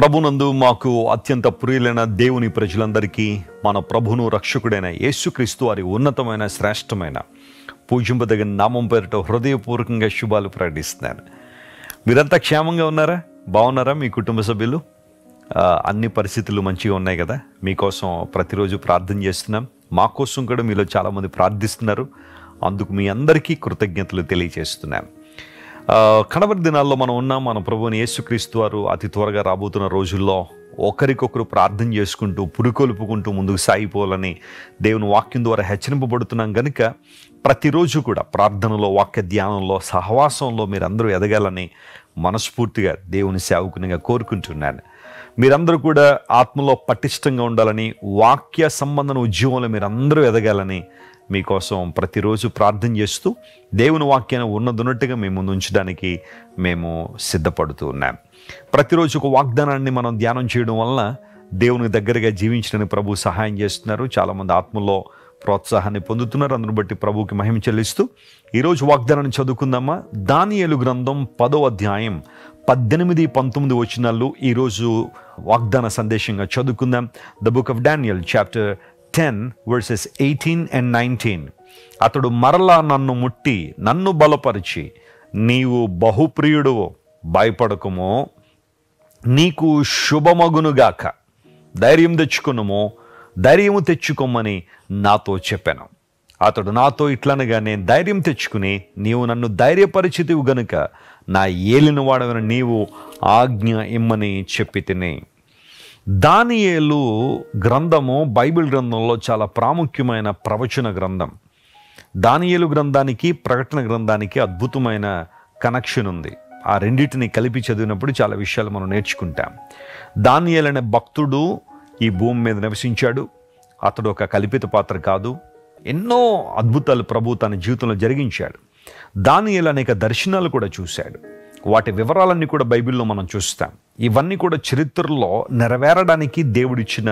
ప్రభునందు మాకు అత్యంత ప్రియులైన దేవుని ప్రజలందరికీ మన ప్రభును రక్షకుడైన యేసుక్రీస్తు వారి ఉన్నతమైన శ్రేష్టమైన పూజింపదగిన నామం పేరిట హృదయపూర్వకంగా శుభాలు ప్రకటిస్తున్నాను. మీరంతా క్షేమంగా ఉన్నారా? బాగున్నారా? మీ కుటుంబ సభ్యులు అన్ని పరిస్థితులు మంచిగా ఉన్నాయి కదా? మీకోసం ప్రతిరోజు ప్రార్థన చేస్తున్నాం. మా కోసం కూడా మీలో చాలామంది ప్రార్థిస్తున్నారు. అందుకు మీ అందరికీ కృతజ్ఞతలు తెలియజేస్తున్నాను. కడవరి దినాల్లో మనం ఉన్నాం. మన ప్రభువుని యేసుక్రీస్తు వారు అతి త్వరగా రాబోతున్న రోజుల్లో ఒకరికొకరు ప్రార్థన చేసుకుంటూ పురికొల్పుకుంటూ ముందుకు సాగిపోవాలని దేవుని వాక్యం ద్వారా హెచ్చరింపబడుతున్నాం కనుక ప్రతిరోజు కూడా ప్రార్థనలో, వాక్య ధ్యానంలో, సహవాసంలో మీరందరూ ఎదగాలని మనస్ఫూర్తిగా దేవుని సేవకునిగా కోరుకుంటున్నాను. మీరందరూ కూడా ఆత్మలో పటిష్టంగా ఉండాలని, వాక్య సంబంధన ఉద్యమంలో మీరందరూ ఎదగాలని మీకోసం ప్రతిరోజు ప్రార్థన చేస్తూ దేవుని వాక్యాన్ని ఉన్నట్టుగా మేము ముందు ఉంచడానికి మేము సిద్ధపడుతూ ఉన్నాం. ప్రతిరోజు ఒక వాగ్దానాన్ని మనం ధ్యానం చేయడం వలన దేవుని దగ్గరగా జీవించడానికి ప్రభు సహాయం చేస్తున్నారు. చాలామంది ఆత్మలో ప్రోత్సాహాన్ని పొందుతున్నారు. అందును బట్టి ప్రభువుకి మహిమ చెల్లిస్తూ ఈరోజు వాగ్దానాన్ని చదువుకుందామా? దానియేలు గ్రంథం 10వ అధ్యాయం 18-19 వచనాలు ఈరోజు వాగ్దాన సందేశంగా చదువుకుందాం. The book of Daniel chapter 10 verses 18 and 19. అతడు మరలా నన్ను ముట్టి నన్ను బలపరిచి, నీవు బహుప్రియుడువో, భయపడకుమో, నీకు శుభమగునుగాక, ధైర్యం తెచ్చుకునుమో, ధైర్యము తెచ్చుకోమని నాతో చెప్పాను. అతడు నాతో ఇట్లనగానే ధైర్యం తెచ్చుకుని, నీవు నన్ను ధైర్యపరిచితివి గనుక నా ఏలిన వాడవని నీవు ఆజ్ఞ ఇమ్మని చెప్పి తిని. దానియేలు గ్రంథము బైబిల్ గ్రంథంలో చాలా ప్రాముఖ్యమైన ప్రవచన గ్రంథం. దానియేలు గ్రంథానికి ప్రకటన గ్రంథానికి అద్భుతమైన కనెక్షన్ ఉంది. ఆ రెండింటిని కలిపి చదివినప్పుడు చాలా విషయాలు మనం నేర్చుకుంటాం. దానియేలు అనే భక్తుడు ఈ భూమి మీద నివసించాడు. అతడు ఒక కల్పిత పాత్ర కాదు. ఎన్నో అద్భుతాలు ప్రభు తన జీవితంలో జరిగించాడు. దానియేలు అనేక దర్శనాలు కూడా చూశాడు. వాటి వివరాలన్నీ కూడా బైబిల్లో మనం చూస్తాం. ఇవన్నీ కూడా చరిత్రలో నెరవేరడానికి దేవుడిచ్చిన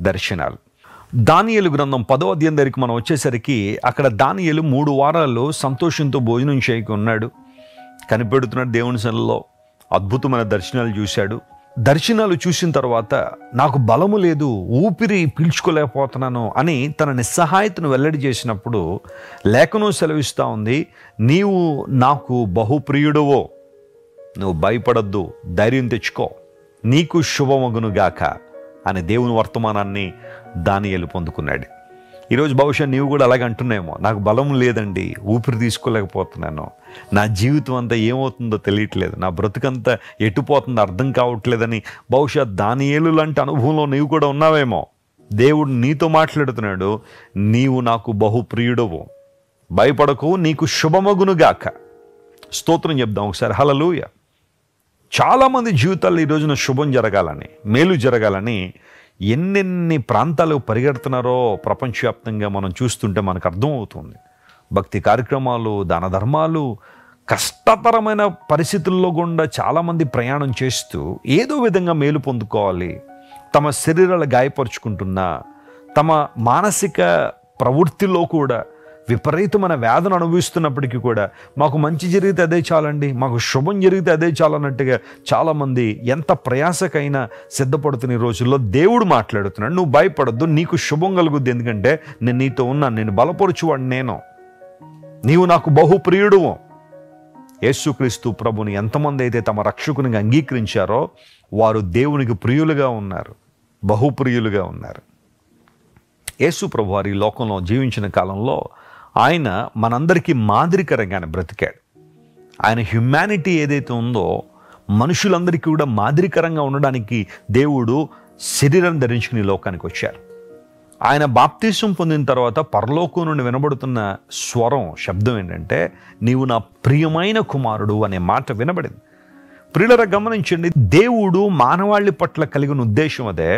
దర్శనాలు. దానియేలు గ్రంథం 10వ అధ్యాయం దగ్గరికి మనం వచ్చేసరికి అక్కడ దానియేలు 3 వారాలు సంతోషంతో భోజనం చేయక ఉన్నాడు. కనిపెడుతున్నాడు దేవుని సన్నిధిలో. అద్భుతమైన దర్శనాలు చూశాడు. దర్శనాలు చూసిన తర్వాత నాకు బలము లేదు, ఊపిరి పీల్చుకోలేకపోతున్నాను అని తన నిస్సహాయతను వెల్లడి చేసినప్పుడు లేఖనం సెలవిస్తూ ఉంది, నీవు నాకు బహుప్రియుడవో, నువ్వు భయపడద్దు, ధైర్యం తెచ్చుకో, నీకు శుభమగునుగాక అనే దేవుని వర్తమానాన్ని దానియేలు పొందుకున్నాడు. ఈరోజు బహుశా నీవు కూడా అలాగే అంటున్నాయేమో, నాకు బలం లేదండి, ఊపిరి తీసుకోలేకపోతున్నాను, నా జీవితం అంతా ఏమవుతుందో తెలియట్లేదు, నా బ్రతుకంతా ఎటుపోతుందో అర్థం కావట్లేదని బహుశా దానియేలు లాంటి అనుభవంలో నీవు కూడా ఉన్నావేమో. దేవుడు నీతో మాట్లాడుతున్నాడు, నీవు నాకు బహుప్రియుడవు, భయపడకు, నీకు శుభమగునుగాక. స్తోత్రం చెప్దాం ఒకసారి. హల్లెలూయా. చాలామంది జీవితాల్లో ఈ రోజున శుభం జరగాలని, మేలు జరగాలని ఎన్నెన్ని ప్రాంతాలకు పరిగెడుతున్నారో ప్రపంచవ్యాప్తంగా మనం చూస్తుంటే మనకు అర్థమవుతుంది. భక్తి కార్యక్రమాలు, దాన ధర్మాలు, కష్టతరమైన పరిస్థితుల్లో గుండా చాలామంది ప్రయాణం చేస్తూ ఏదో విధంగా మేలు పొందుకోవాలి. తమ శరీరాలు గాయపరుచుకుంటున్నా, తమ మానసిక ప్రవృత్తిలో కూడా విపరీతమైన వేదన అనుభవిస్తున్నప్పటికీ కూడా మాకు మంచి జరిగితే అదే చాలండి, మాకు శుభం జరిగితే అదే చాలన్నట్టుగా చాలామంది ఎంత ప్రయాసకైనా సిద్ధపడుతున్న ఈ రోజుల్లో దేవుడు మాట్లాడుతున్నాడు, నువ్వు భయపడద్దు, నీకు శుభం కలుగుద్ది, ఎందుకంటే నేను నీతో ఉన్నాను, నేను బలపరుచువాడు నేను, నీవు నాకు బహుప్రియుడువు. యేసుక్రీస్తు ప్రభుని ఎంతమంది అయితే తమ రక్షకునిగా అంగీకరించారో వారు దేవునికి ప్రియులుగా ఉన్నారు, బహుప్రియులుగా ఉన్నారు. యేసు ప్రభు వారి లోకంలో జీవించిన కాలంలో ఆయన మనందరికీ మాదిరికరంగానే బ్రతికాడు. ఆయన హ్యుమానిటీ ఏదైతే ఉందో మనుషులందరికీ కూడా మాదిరికరంగా ఉండడానికి దేవుడు శరీరం ధరించుకుని లోకానికి వచ్చారు. ఆయన బాప్తిసం పొందిన తర్వాత పరలోకం నుండి వినబడుతున్న స్వరం, శబ్దం ఏంటంటే, నీవు నా ప్రియమైన కుమారుడు అనే మాట వినబడింది. ప్రియులరా గమనించండి, దేవుడు మానవాళి పట్ల కలిగిన ఉద్దేశం అదే.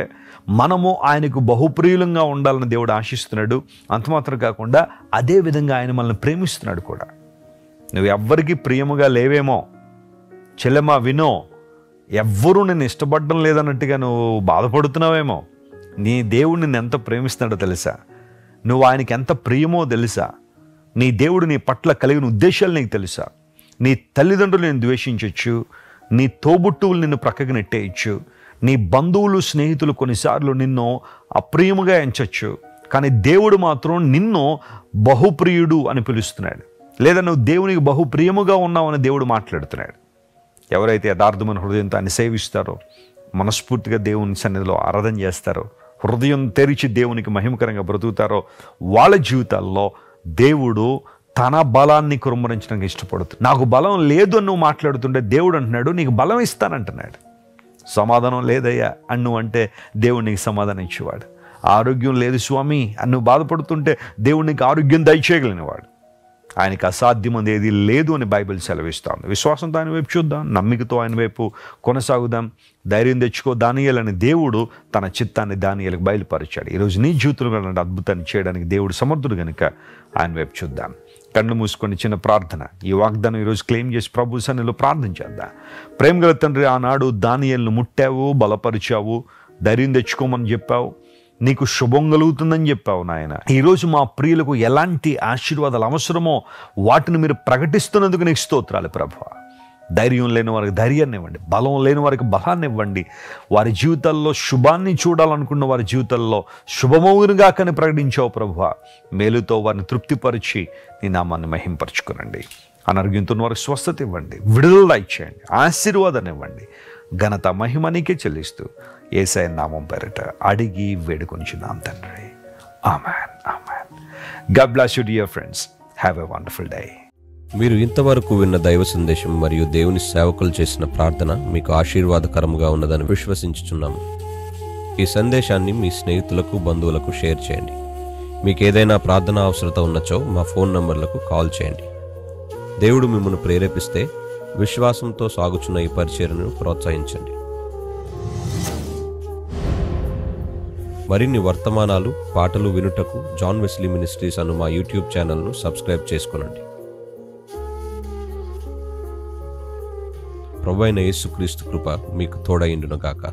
మనము ఆయనకు బహుప్రియులంగా ఉండాలని దేవుడు ఆశిస్తున్నాడు. అంతమాత్రం కాకుండా అదే విధంగా ఆయన మనల్ని ప్రేమిస్తున్నాడు కూడా. నువ్వు ఎవ్వరికి ప్రియముగా లేవేమో, చెల్లెమా వినో, ఎవ్వరూ నేను ఇష్టపడడం లేదన్నట్టుగా నువ్వు బాధపడుతున్నావేమో, నీ దేవుడు నిన్ను ఎంత ప్రేమిస్తున్నాడో తెలుసా? నువ్వు ఆయనకి ఎంత ప్రియమో తెలుసా? నీ దేవుడు నీ పట్ల కలిగిన ఉద్దేశాలు నీకు తెలుసా? నీ తల్లిదండ్రులు నేను ద్వేషించవచ్చు, నీ తోబుట్టువులు నిన్ను ప్రక్కకు నెట్టేయచ్చు, నీ బంధువులు స్నేహితులు కొన్నిసార్లు నిన్ను అప్రియముగా ఎంచచ్చు, కానీ దేవుడు మాత్రం నిన్ను బహుప్రియుడు అని పిలుస్తున్నాడు. లేదా నువ్వు దేవునికి బహుప్రియముగా ఉన్నావని దేవుడు మాట్లాడుతున్నాడు. ఎవరైతే యథార్థమైన హృదయంతో ఆయన సేవిస్తారో, మనస్ఫూర్తిగా దేవుని సన్నిధిలో ఆరాధన చేస్తారో, హృదయం తెరిచి దేవునికి మహిమకరంగా బ్రతుకుతారో, వాళ్ళ జీవితాల్లో దేవుడు తన బలాన్ని కుమ్మరించడానికి ఇష్టపడుతుంది. నాకు బలం లేదు అని నువ్వు మాట్లాడుతుంటే దేవుడు అంటున్నాడు నీకు బలం ఇస్తానంటున్నాడు. సమాధానం లేదయ్యా అని నువ్వు అంటే దేవుడు నీకు సమాధానం ఇచ్చేవాడు. ఆరోగ్యం లేదు స్వామి అని నువ్వు బాధపడుతుంటే దేవుడు నీకు ఆరోగ్యం దయచేయగలిగినవాడు. ఆయనకి అసాధ్యమైనది ఏది లేదు అని బైబిల్ సెలవిస్తాను. విశ్వాసంతో ఆయన వైపు చూద్దాం, నమ్మికతో ఆయన వైపు కొనసాగుదాం, ధైర్యం తెచ్చుకో. దానియేలని దేవుడు తన చిత్తాన్ని దానియేలకు బయలుపరిచాడు. ఈరోజు నీ జీవితంలో అలాంటి అద్భుతాన్ని చేయడానికి దేవుడు సమర్థుడు కనుక ఆయన వైపు చూద్దాం. కళ్ళు మూసుకొని చిన్న ప్రార్థన, ఈ వాగ్దానం ఈరోజు క్లెయిమ్ చేసి ప్రభు సన్నిధిలో ప్రార్థన చేద్దాం. ప్రేమగల తండ్రి, ఆనాడు దానియేలును ముట్టావు, బలపరిచావు, ధైర్యం తెచ్చుకోమని చెప్పావు, నీకు శుభం కలుగుతుందని చెప్పావు నాయన. ఈరోజు మా ప్రియులకు ఎలాంటి ఆశీర్వాదాలు అవసరమో వాటిని మీరు ప్రకటిస్తున్నందుకు నీకు స్తోత్రాలు ప్రభువా. ధైర్యం లేని వారికి ధైర్యాన్ని ఇవ్వండి, బలం లేని వారికి బలాన్ని ఇవ్వండి. వారి జీవితాల్లో శుభాన్ని చూడాలనుకున్న వారి జీవితాల్లో శుభమవునుగా కానీ ప్రకటించావు ప్రభువా. మేలుతో వారిని తృప్తిపరిచి నీ నామాన్ని మహింపరచుకునండి. అనారోగ్యంతో వారికి స్వస్థత ఇవ్వండి, విడుదల ఇచ్చేయండి, ఆశీర్వాదాన్ని ఇవ్వండి. ఘనత మహిమ నీకే చెల్లిస్తూ యేసయ్య నామం పేరిట అడిగి వేడుకొంచున్నాం తండ్రి. Amen, amen. God bless you dear friends. Have a wonderful day. మీరు ఇంతవరకు విన్న దైవ సందేశం మరియు దేవుని సేవకులు చేసిన ప్రార్థన మీకు ఆశీర్వాదకరంగా ఉన్నదని విశ్వసించుచున్నాము. ఈ సందేశాన్ని మీ స్నేహితులకు, బంధువులకు షేర్ చేయండి. మీకు ఏదైనా ప్రార్థన అవసరత ఉన్నచో మా ఫోన్ నంబర్లకు కాల్ చేయండి. దేవుడు మిమ్మల్ని ప్రేరేపిస్తే విశ్వాసంతో సాగుచున్న ఈ పరిచర్యను ప్రోత్సహించండి. మరిన్ని వర్తమానాలు, పాటలు వినుటకు జాన్ వెస్లీ మినిస్ట్రీస్ అను మా యూట్యూబ్ ఛానల్ను సబ్స్క్రైబ్ చేసుకొనండి. ప్రభువైన యేసుక్రీస్తు కృప మీకు తోడైండును గాక.